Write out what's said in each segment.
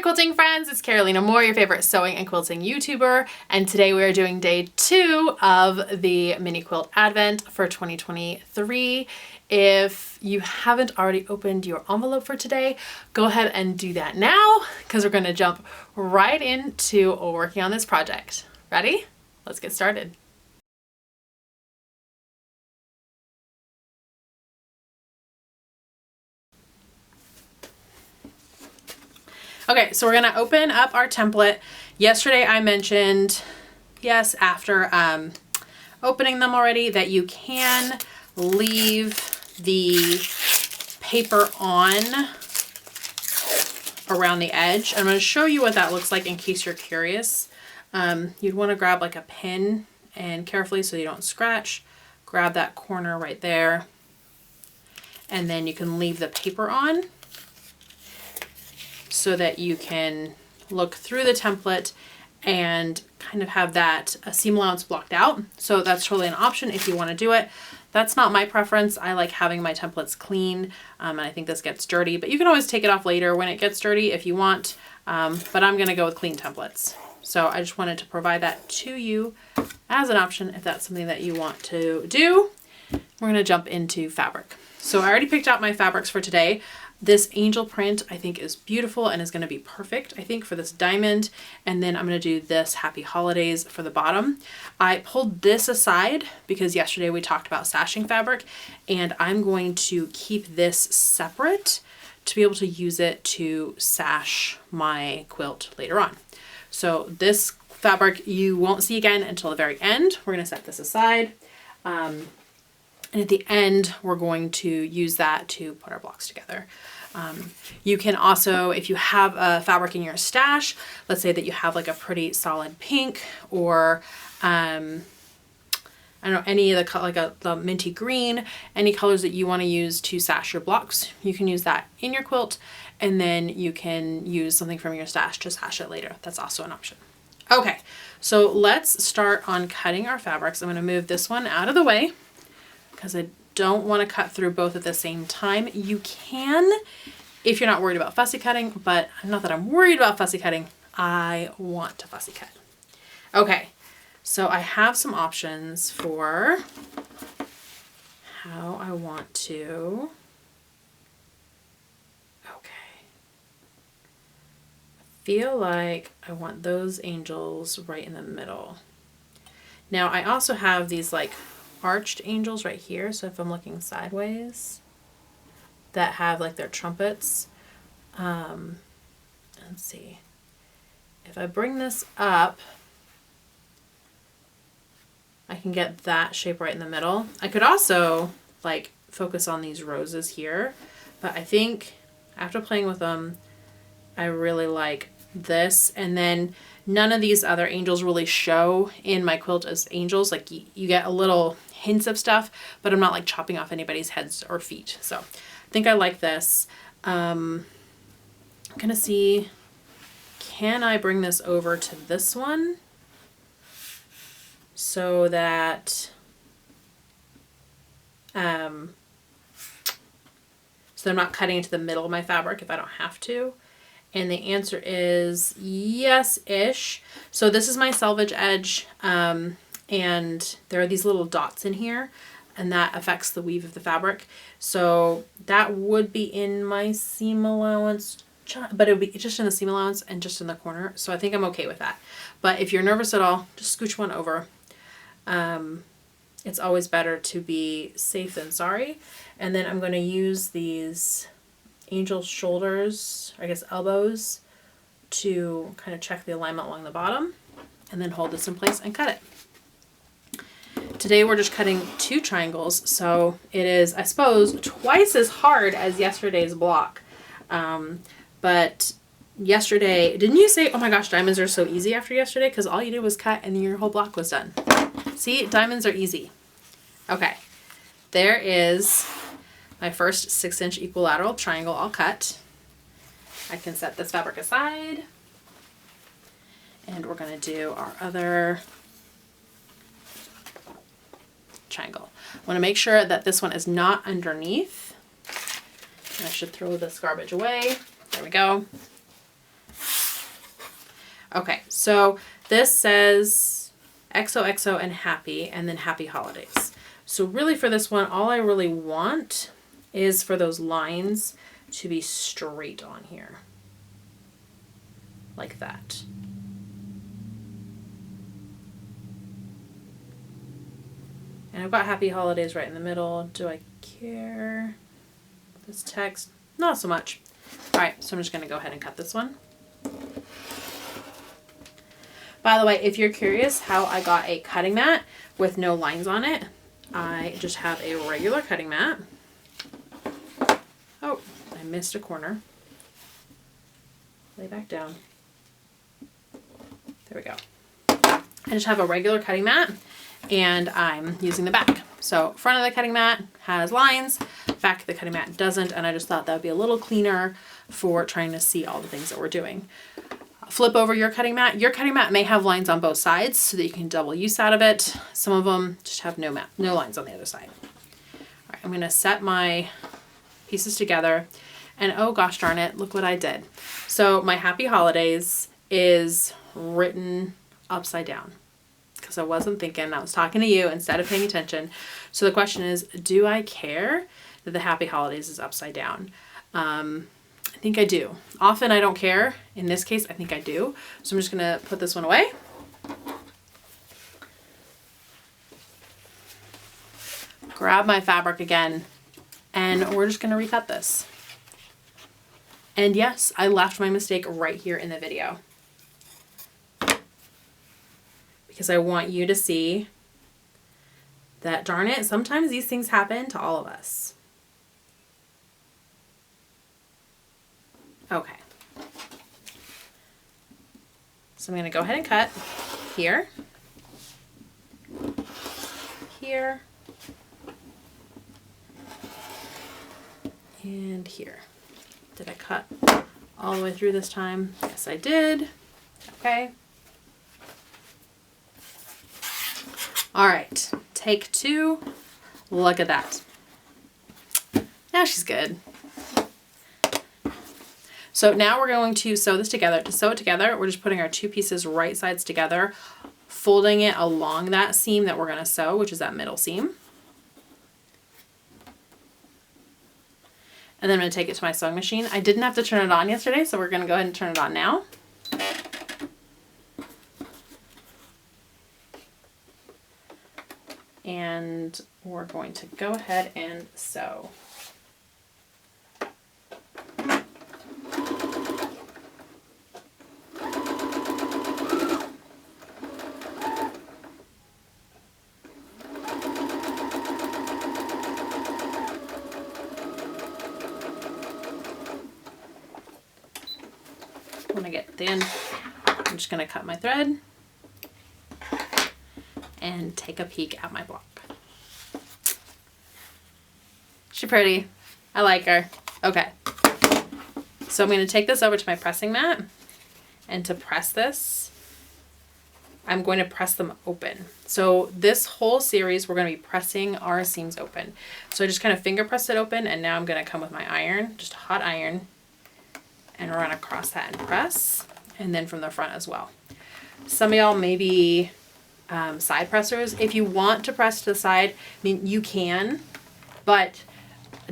quilting friends, it's Carolina Moore, your favorite sewing and quilting YouTuber, and today we are doing day 2 of the Mini Quilt Advent for 2023. If you haven't already opened your envelope for today, go ahead and do that now because we're going to jump right into working on this project. Ready? Let's get started. Okay, so we're gonna open up our template. Yesterday I mentioned, yes, after opening them already, that you can leave the paper on around the edge. I'm gonna show you what that looks like in case you're curious. You'd wanna grab like a pin and carefully, so you don't scratch, grab that corner right there, and then you can leave the paper on, so that you can look through the template and kind of have that seam allowance blocked out. So that's totally an option if you want to do it. That's not my preference. I like having my templates clean, and I think this gets dirty, but you can always take it off later when it gets dirty if you want, but I'm going to go with clean templates. So I just wanted to provide that to you as an option if that's something that you want to do. We're going to jump into fabric. So I already picked out my fabrics for today. This angel print I think is beautiful and is going to be perfect, I think, for this diamond. And then I'm going to do this Happy Holidays for the bottom. I pulled this aside because yesterday we talked about sashing fabric, and I'm going to keep this separate to be able to use it to sash my quilt later on. So this fabric you won't see again until the very end. We're going to set this aside. And at the end, we're going to use that to put our blocks together. You can also, if you have a fabric in your stash, let's say that you have like a pretty solid pink, or I don't know, any of the, like the minty green, any colors that you want to use to sash your blocks, you can use that in your quilt, and then you can use something from your stash to sash it later. That's also an option. Okay, so let's start on cutting our fabrics. I'm going to move this one out of the way because I don't want to cut through both at the same time. You can if you're not worried about fussy cutting, but not that I'm worried about fussy cutting. I want to fussy cut. Okay, so I have some options for how I want to. Okay. I feel like I want those angels right in the middle. Now I also have these like arched angels right here, so if I'm looking sideways, that have like their trumpets. Let's see, if I bring this up, I can get that shape right in the middle. I could also like focus on these roses here, but I think after playing with them, I really like this. And then none of these other angels really show in my quilt as angels. Like you get a little hints of stuff, but I'm not like chopping off anybody's heads or feet. So I think I like this. I'm gonna see, can I bring this over to this one so that so I'm not cutting into the middle of my fabric if I don't have to. And the answer is yes-ish. So this is my selvage edge, and there are these little dots in here, and that affects the weave of the fabric. So that would be in my seam allowance, but it would be just in the seam allowance and just in the corner. So I think I'm okay with that. But if you're nervous at all, just scooch one over. It's always better to be safe than sorry. And then I'm going to use these angel shoulders, I guess elbows, to kind of check the alignment along the bottom, and then hold this in place and cut it. Today we're just cutting 2 triangles, so it is, I suppose, twice as hard as yesterday's block. But yesterday, didn't you say, oh my gosh, diamonds are so easy after yesterday? Because all you did was cut and your whole block was done. See, diamonds are easy. Okay, there is my first 6-inch equilateral triangle all cut. I can set this fabric aside, and we're going to do our other triangle. I want to make sure that this one is not underneath. I should throw this garbage away. There we go. Okay, so this says XOXO and happy, and then happy holidays. So really for this one, all I really want is for those lines to be straight on here. Like that. And I've got happy holidays right in the middle. Do I care? This text, not so much. All right, so I'm just gonna go ahead and cut this one. By the way, if you're curious how I got a cutting mat with no lines on it, I just have a regular cutting mat. Oh, I missed a corner. Lay back down. There we go. I just have a regular cutting mat and I'm using the back. So front of the cutting mat has lines, back of the cutting mat doesn't, and I just thought that would be a little cleaner for trying to see all the things that we're doing. Flip over your cutting mat. Your cutting mat may have lines on both sides so that you can double use out of it. Some of them just have no lines on the other side. All right, I'm gonna set my pieces together, and oh gosh darn it, look what I did. So my happy holidays is written upside down because I wasn't thinking, I was talking to you instead of paying attention. So the question is, do I care that the happy holidays is upside down? I think I do. Often I don't care. In this case, I think I do. So I'm just gonna put this one away. Grab my fabric again, and we're just gonna recut this. And yes, I left my mistake right here in the video, because I want you to see that, darn it, sometimes these things happen to all of us. Okay. So I'm going to go ahead and cut here, here, and here. Did I cut all the way through this time? Yes, I did. Okay. All right, take two. Look at that. Now she's good. So now we're going to sew this together. To sew it together, we're just putting our two pieces right sides together, folding it along that seam that we're going to sew, which is that middle seam. And then I'm going to take it to my sewing machine. I didn't have to turn it on yesterday, so we're going to go ahead and turn it on now. And we're going to go ahead and sew. When I get thin, I'm just going to cut my thread and take a peek at my block. She's pretty. I like her. Okay. So I'm going to take this over to my pressing mat, and to press this, I'm going to press them open. So this whole series, we're going to be pressing our seams open. So I just kind of finger press it open, and now I'm going to come with my iron, just a hot iron, and run across that and press, and then from the front as well. Some of y'all may be side pressers. If you want to press to the side, I mean, you can, but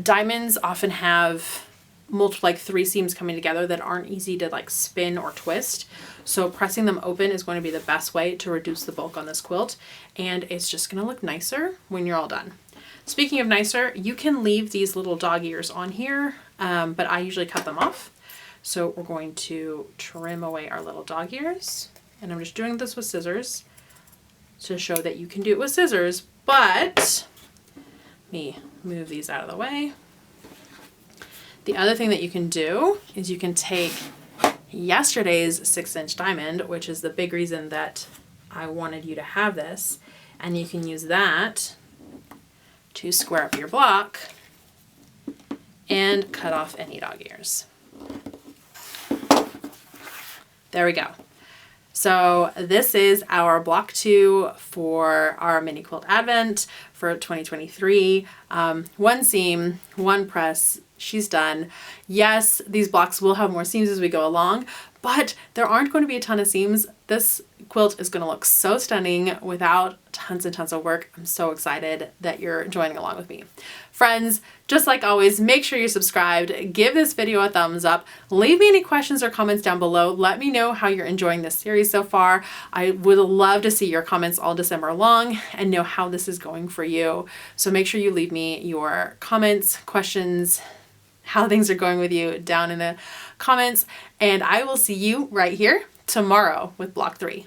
diamonds often have multiple, like 3 seams coming together that aren't easy to like spin or twist. So pressing them open is going to be the best way to reduce the bulk on this quilt, and it's just going to look nicer when you're all done. Speaking of nicer, you can leave these little dog ears on here, but I usually cut them off. So we're going to trim away our little dog ears, and I'm just doing this with scissors to show that you can do it with scissors, but let me move these out of the way. The other thing that you can do is you can take yesterday's 6-inch diamond, which is the big reason that I wanted you to have this, and you can use that to square up your block and cut off any dog ears. There we go. So this is our block 2 for our Mini Quilt Advent for 2023. 1 seam, 1 press, she's done. Yes, these blocks will have more seams as we go along, but there aren't going to be a ton of seams. This quilt is going to look so stunning without tons and tons of work. I'm so excited that you're joining along with me. Friends, just like always, make sure you're subscribed, give this video a thumbs up, leave me any questions or comments down below. Let me know how you're enjoying this series so far. I would love to see your comments all December long and know how this is going for you. So make sure you leave me your comments, questions, how things are going with you down in the comments, and I will see you right here tomorrow with block 3.